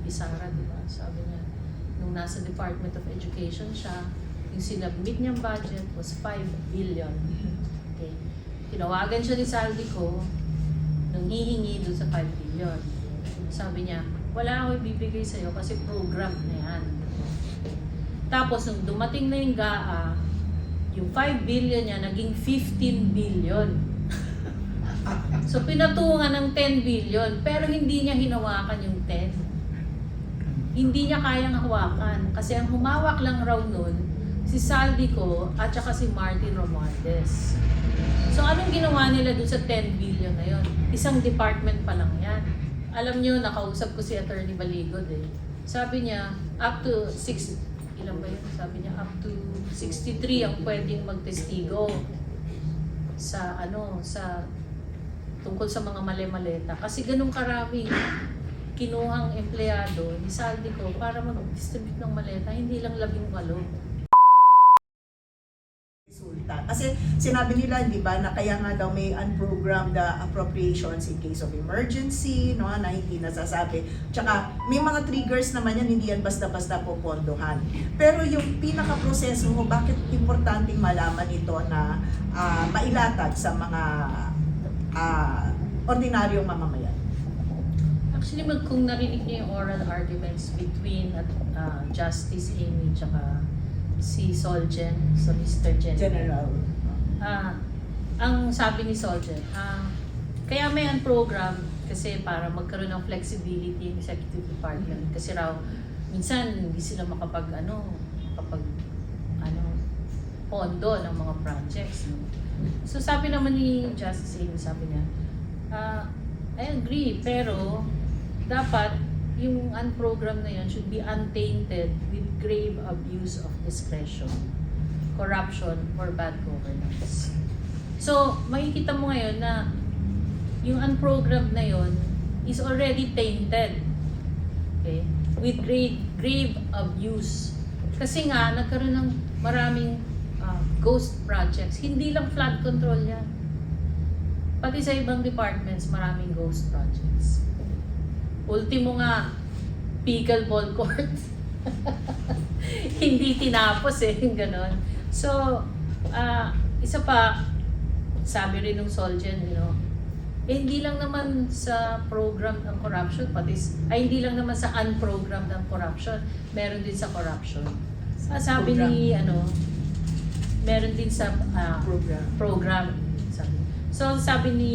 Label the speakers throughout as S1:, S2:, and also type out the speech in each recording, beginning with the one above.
S1: Pisara, di ba? Sabi niya, nung nasa Department of Education siya, yung sinubmit niyang budget was 5 billion. Okay. Tinawagan siya ni Saldico nung hihingi doon sa 5 billion. Sabi niya, wala ako ibibigay sa'yo kasi program na yan. Tapos nung dumating na yung GAA, yung 5 billion niya naging 15 billion. So pinatungan ng 10 billion pero hindi niya hinawakan yung 10. Hindi niya kayang hawakan kasi ang humawak lang raw nun si Saldico at saka si Martin Romualdez. So anong ginawa nila dun sa 10 billion na yun? Isang department pa lang yan. Alam niyo, nakausap ko si Attorney Baligod eh. Sabi niya, up to 6, ilan ba yun? Sabi niya, up to 63 ang pwedeng magtestigo sa tungkol sa mga mali-maleta. Kasi ganun karaming kinuhang empleyado ni Saldico para mag-distribute ng maleta, hindi lang 18.
S2: Kasi sinabi nila, di ba, na kaya nga daw may unprogrammed appropriations in case of emergency, no, na hindi nasasabi. Tsaka may mga triggers naman yan, hindi yan basta-basta popondohan. Pero yung pinaka-proseso mo, bakit importanteng malaman ito na mailatag sa mga ordinaryong mamamayan?
S1: Actually, kung narinig niyo yung oral arguments between Justice Amy tsaka si Solgen, Solicitor General. Ang sabi ni Solgen, kaya may program kasi para magkaroon ng flexibility yung executive department. Kasi raw, minsan hindi sila pondo ng mga projects. No? So sabi naman ni Justice Amy, sabi niya, I agree, pero dapat yung unprogram na yun should be untainted with grave abuse of discretion, corruption, or bad governance. So, makikita mo ngayon na yung unprogrammed na yun is already tainted, okay, with grave abuse. Kasi nga, nagkaroon ng maraming ghost projects. Hindi lang flood control yan. Pati sa ibang departments, maraming ghost projects. Ultimo nga, pickleball court. Hindi tinapos yung ganon. So, isa pa, sabi rin ng Solgen, hindi lang naman sa program ng corruption, hindi lang naman sa unprogrammed ng corruption, meron din sa corruption. Sabi ni, meron din sa program. So, sabi ni,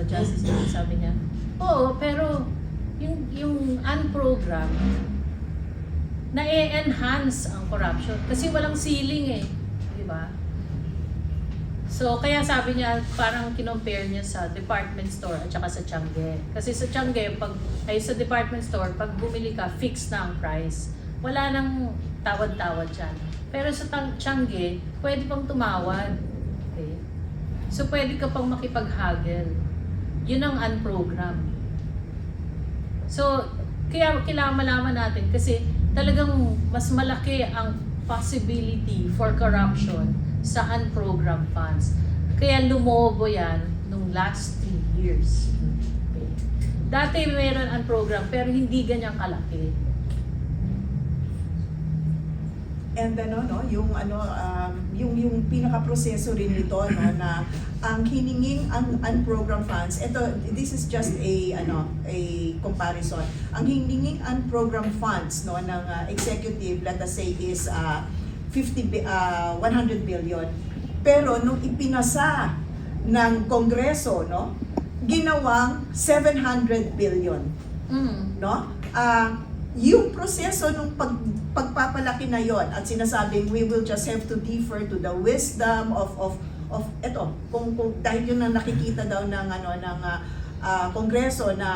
S1: Justice, sabi niya, oo, pero yung unprogrammed, na-enhance ang corruption. Kasi walang ceiling di ba? So, kaya sabi niya, parang kinompare niya sa department store at saka sa Tiangge. Kasi sa Tiangge, sa department store, pag bumili ka, fixed na ang price. Wala nang tawad-tawad dyan. Pero sa Tiangge, pwede pang tumawad. Okay? So, pwede ka pang makipaghagel. Yun ang unprogrammed. So, kaya kailangan malaman natin kasi talagang mas malaki ang possibility for corruption sa unprogrammed funds. Kaya lumobo yan nung last 3 years. Okay. Dati mayroon unprogrammed pero hindi ganyang kalaki.
S2: And yung pinaka-proseso rin nito na ang hininging unprogrammed funds, this is just a comparison. Ang hininging unprogrammed funds ng executive, let us say, is 100 billion. Pero nung ipinasa ng Kongreso, ginawang 700 billion. Yung proseso nung pagpapalaki na yon at sinasabing we will just have to defer to the wisdom of kung dahil yun ang nakikita daw ng Kongreso na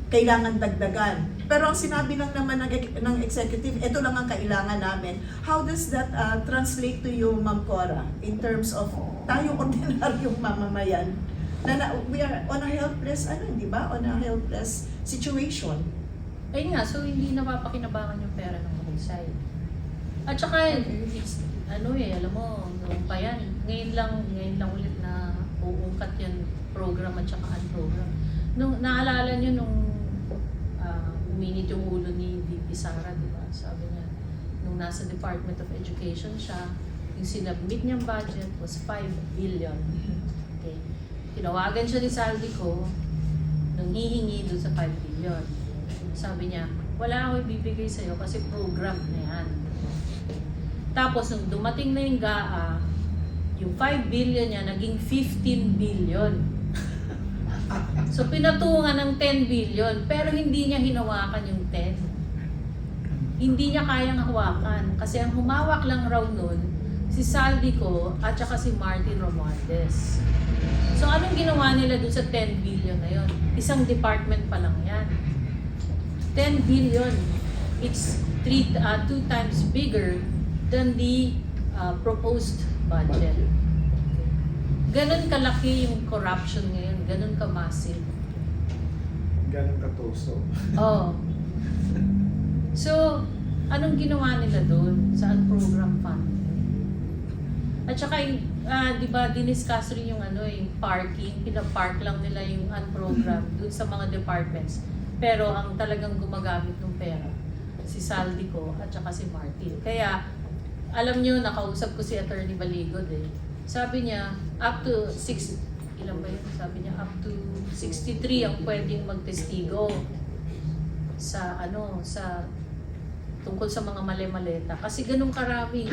S2: kailangan dagdagan. Pero ang sinabi lang naman ng executive, ito lang ang kailangan namin. How does that translate to you, Ma'am Cora, in terms of tayong ordinaryong mamamayan na we are on a helpless di ba? On a helpless situation.
S1: Ayun nga, so hindi napapakinabangan yung pera ng mahusay. At saka, alam mo, noong pa yan, ngayon lang ulit na uungkat yan program at saka unprogram. Nung naalala nyo nung uminit mainit yung ulo ni VP Sara, di ba? Sabi niya, nung nasa Department of Education siya, yung sinubmit niyang budget was 5 billion. Okay. Tinawagan siya ni Saldi ko nung hihingi doon sa 5 billion. Sabi niya, wala ako ibibigay sa'yo kasi program na yan. Tapos nung dumating na yung GAA, yung 5 billion niya naging 15 billion. So pinatungan ng 10 billion pero hindi niya hinawakan yung 10. Hindi niya kayang hawakan kasi ang humawak lang raw nun si Saldi ko at saka si Martin Romualdez. So anong ginawa nila dun sa 10 billion na yun? Isang department pa lang yan. 10 billion. It's 2 times bigger than the proposed budget. Ganon kalaki yung corruption ngayon, ganon ka-massive.
S3: Ganun katuso.
S1: Oh. So, anong ginawa nila doon sa program fund? At saka, di ba, diniscuss rin yung yung parking, pinapark lang nila yung unprogram doon sa mga departments. Pero ang talagang gumagamit ng pera, si Saldi ko at saka si Martin. Kaya, alam nyo, nakausap ko si Attorney Baligod eh. Sabi niya, up to 6, ilan ba yun? Sabi niya, up to 63 ang pwedeng magtestigo sa sa tungkol sa mga mali-maleta. Kasi ganun karami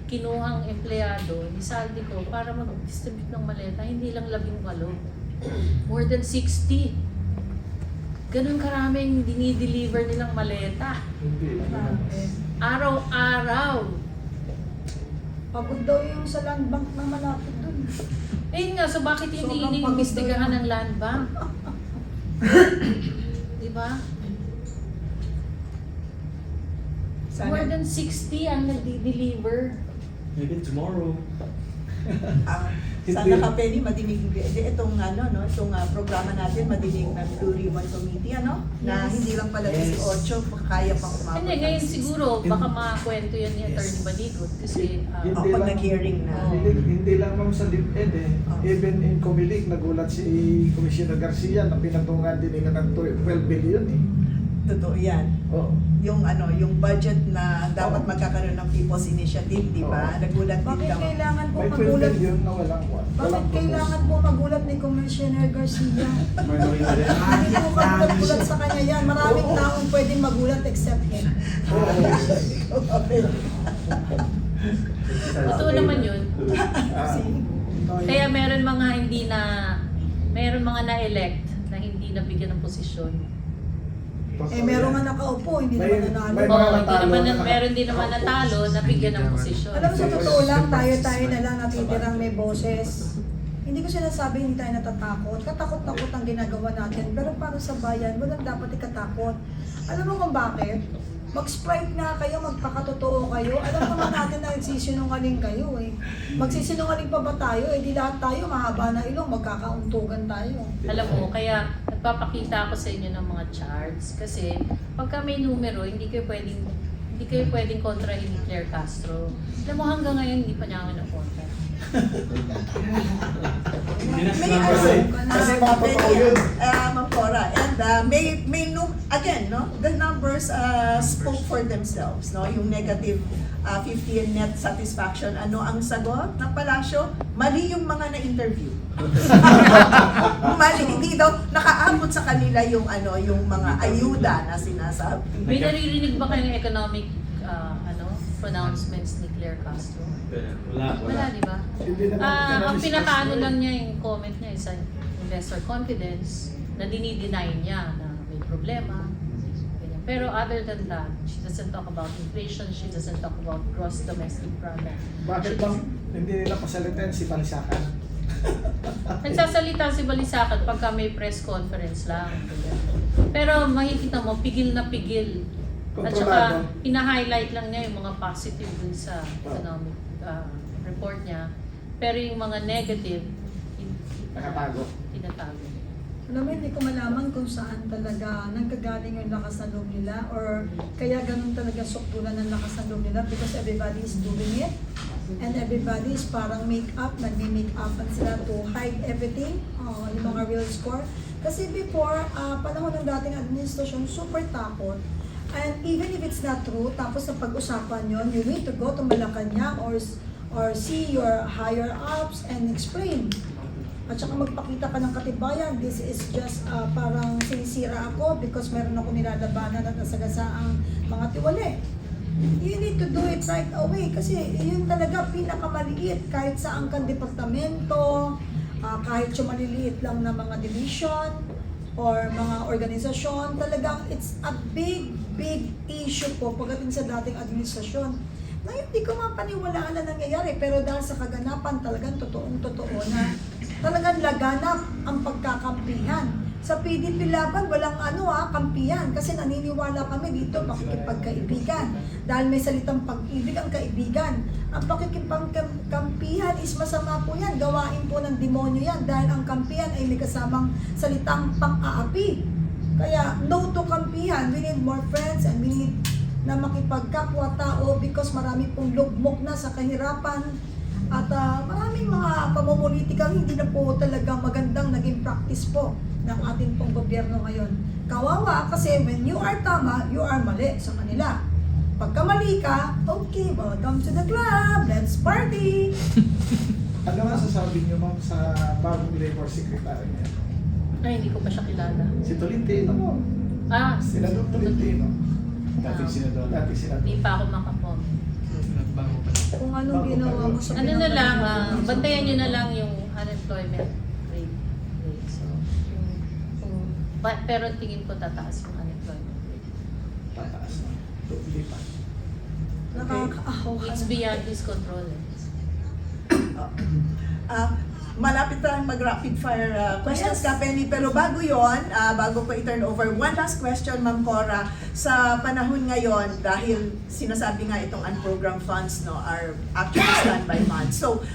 S1: kinuhang empleyado ni Saldi ko para mag-distribute ng maleta, hindi lang 18. More than 60. Ganun karaming dinideliver nilang maleta.
S3: Hindi naman.
S1: Araw-araw.
S4: Pagod daw yung sa land bank na malapit dun.
S1: Eh nga, so bakit hindi
S4: Sobrang
S1: iniimbestigahan
S4: pagod
S1: ng land bank? Diba? More than 60 ang nagdi-deliver.
S5: Maybe tomorrow.
S2: Sana ka, Penny, madinig itong itong programa natin, madinig na Blue Ribbon Committee, na
S4: Yes.
S2: hindi lang pala
S5: Yes.
S2: 18, kaya pang umabot.
S1: Hindi, ngayon
S2: ng 60.
S1: siguro, baka makakwento yan ni Attorney Baligod kasi
S2: Pag nag-hearing na.
S3: Hindi lang ma'am sa DepEd eh. Even in Comelec, nagulat si Commissioner Garcia na pinatungan din nila ng 12 billion eh.
S2: Totoo yan.
S3: Oo.
S2: Yung yung budget na dapat magkakaroon ng People's Initiative, di ba? Nagulat din
S4: Bakit
S2: daw.
S4: kailangan po
S3: May 12
S4: magulat?
S3: billion na walang
S4: Bakit kailangan po magulat ni Commissioner Garcia?
S5: Manuel na
S4: Hindi po magulat sa kanya yan. Maraming
S3: Oo.
S4: taong pwedeng magulat except him.
S1: totoo naman yun.
S3: Ah,
S1: Kaya meron mga na-elect na hindi nabigyan ng posisyon.
S4: Meron nga nakaupo, hindi
S3: May-
S4: naman nanalo.
S3: may mga
S1: Oo,
S3: natalo na-
S1: meron din naman natalo na bigyan ng posisyon.
S4: Alam mo, sa totoo lang, tayo na lang natitirang may boses. Hindi ko sinasabi hindi tayo natatakot. Katakot-takot ang ginagawa natin. Pero para sa bayan, walang dapat ikatakot. Alam mo kung bakit? Mag-sprite nga kayo, magpakatotoo kayo. Alam naman natin na nagsisinungaling kayo eh. Magsisinungaling pa ba tayo? Eh di lahat tayo, mahaba na ilong, magkakauntugan tayo.
S1: Alam mo, kaya nagpapakita ako sa inyo ng mga charts kasi pagka may numero, hindi kayo pwedeng kontrahin ni Claire Castro. Alam mo, hanggang ngayon hindi pa niya kami na-kontra.
S2: May
S3: Kasi mga totoo yun.
S2: Ma'am Cora, and again, the numbers spoke for themselves, yung negative 50 net satisfaction. Ano ang sagot ng palasyo? Mali yung mga na-interview. Mali, hindi daw nakaabot sa kanila yung mga ayuda na sinasabi.
S1: May naririnig ba kayong economic pronouncements ni Claire Castro? Wala, di ba?
S3: Hindi naman
S1: Ang
S3: economist
S1: pinakaano
S3: kasi.
S1: lang niya, yung comment niya sa investor confidence, na dinideny niya na may problema. Ganyan. Pero other than that, she doesn't talk about inflation, she doesn't talk about gross domestic product.
S3: Bakit bang hindi nila pasalitan si Balisacan?
S1: Nagsasalita si Balisacan pagka may press conference lang. Ganyan. Pero makikita mo, pigil na pigil. At saka,
S3: Kontrolado.
S1: pina-highlight lang niya yung mga positive dun sa economic report niya. Pero yung mga negative,
S3: Nakatago.
S1: tinatago.
S4: Alam mo, hindi ko malaman kung saan talaga nanggagaling yung lakas ng loob nila or kaya ganun talaga suktulan ng lakas ng loob nila because everybody is doing it and everybody is parang make-up, nagme-make-upan sila to hide everything, yung mga real score. Kasi before, panahon ng dating administrasyon, super takot. And even if it's not true, tapos na pag-usapan yon, you need to go to Malacanang or see your higher ups and explain. At saka magpakita ka ng katibayan, this is just parang sinisira ako because meron ako nilalabanan at nasagasaang mga tiwali. You need to do it right away kasi yun talaga pinakamaliit kahit saan kang departamento, kahit yung maliliit lang na mga division or mga organisasyon, talagang it's a big issue po pagdating sa dating administrasyon. Ngayon, di ko mapaniwalaan na nangyayari, pero dahil sa kaganapan, talagang totoo na talagang laganap ang pagkakampihan. Sa PDP Laban, walang kampihan kasi naniniwala kami dito makikipagkaibigan. Dahil may salitang pag-ibig ang kaibigan. Ang pakikipagkampihan is masama po yan. Gawain po ng demonyo yan dahil ang kampihan ay may kasamang salitang pang-aapi. Kaya no to kampihan. We need more friends and we need na makipagkapwa-tao because marami pong lugmok na sa kahirapan. At maraming mga pamumulitikang hindi na po talagang magandang naging practice po ng ating pong gobyerno ngayon. Kawawa kasi when you are tama, you are mali sa kanila. Pagka mali ka, okay, welcome to the club, let's party!
S3: Ano nga sasabi niyo ma'am sa bagong labor secretary niya?
S1: Ay, hindi ko pa siya kilala.
S3: Si Tolentino mo. Senador Tolentino.
S5: Dating senador.
S3: Dating senador.
S1: Hindi pa ako makapom.
S5: Nagbago pa.
S4: Kung anong ginawa mo sa
S1: Ano na lang, bantayan nyo na lang yung unemployment rate. So, pero tingin ko tataas yung unemployment rate.
S3: Pataas na. Lipat.
S4: Nakakaawa.
S1: It's beyond his control.
S2: Malapit tayong mag-rapid fire questions
S4: Yes.
S2: ka, Penny. Pero bago yon, bago ko i-turn over, one last question, Ma'am Cora. Sa panahon ngayon, dahil sinasabi nga itong unprogrammed funds are actually standby funds. So,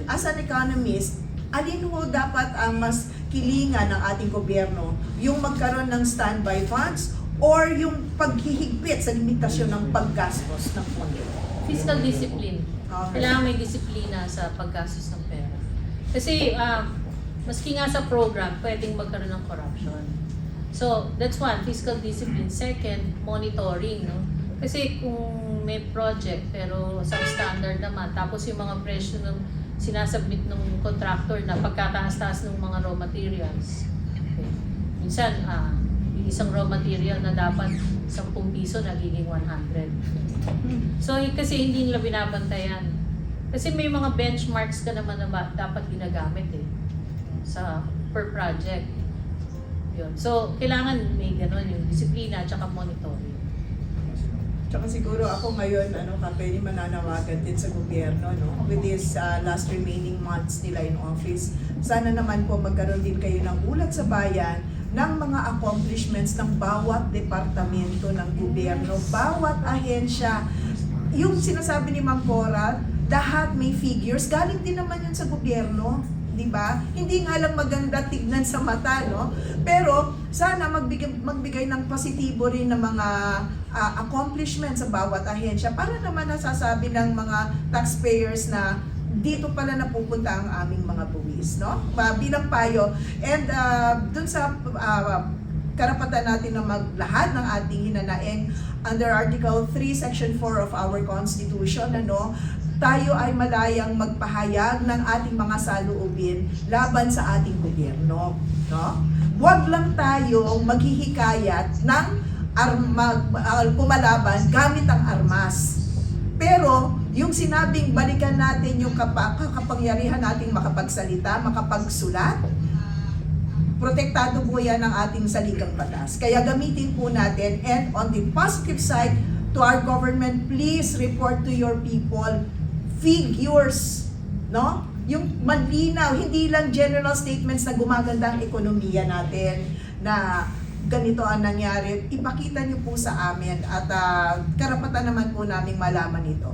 S2: as an economist, alin ho dapat ang mas kilingan ng ating gobyerno? Yung magkaroon ng standby funds or yung paghihigpit sa limitasyon ng paggastos ng pondo?
S1: Fiscal discipline.
S2: Okay.
S1: Kailangan may disiplina sa paggastos ng pera. Kasi maski nga sa program, pwedeng magkaroon ng corruption. So, that's one, fiscal discipline. Second, monitoring. No? Kasi kung may project pero substandard naman, tapos yung mga presyo ng sinasubmit ng contractor na pagkataas-taas ng mga raw materials. Okay. Minsan, yung isang raw material na dapat 10 piso, nagiging 100. So, kasi hindi nila binabantayan. Kasi may mga benchmarks ka naman na dapat ginagamit sa per project. Yun. So, kailangan may gano'n yung disiplina at saka monitoring.
S2: Tsaka siguro ako ngayon, company mananawagan din sa gobyerno, with this last remaining months nila in office. Sana naman po magkaroon din kayo ng ulat sa bayan ng mga accomplishments ng bawat departamento ng gobyerno, bawat ahensya. Yung sinasabi ni Ma'am Cora, lahat may figures, galing din naman yun sa gobyerno, di ba? Hindi nga lang maganda tignan sa mata, no? Pero sana magbigay ng positibo rin ng mga accomplishments sa bawat ahensya para naman nasasabi ng mga taxpayers na dito pala napupunta ang aming mga buwis, no? Bilang payo. And dun sa karapatan natin na maglahat ng ating hinanaing under Article 3, Section 4 of our Constitution, tayo ay malayang magpahayag ng ating mga saloobin laban sa ating gobyerno, no? Huwag lang tayong maghihikayat ng pumalaban gamit ang armas. Pero yung sinabing balikan natin yung kapangyarihan nating makapagsalita, makapagsulat, protektado po yan ng ating saligang batas. Kaya gamitin po natin, and on the positive side, to our government, please report to your people figures, no? Yung malinaw, hindi lang general statements na gumaganda ang ekonomiya natin, na ganito ang nangyari. Ipakita niyo po sa amin at karapatan naman po naming malaman ito.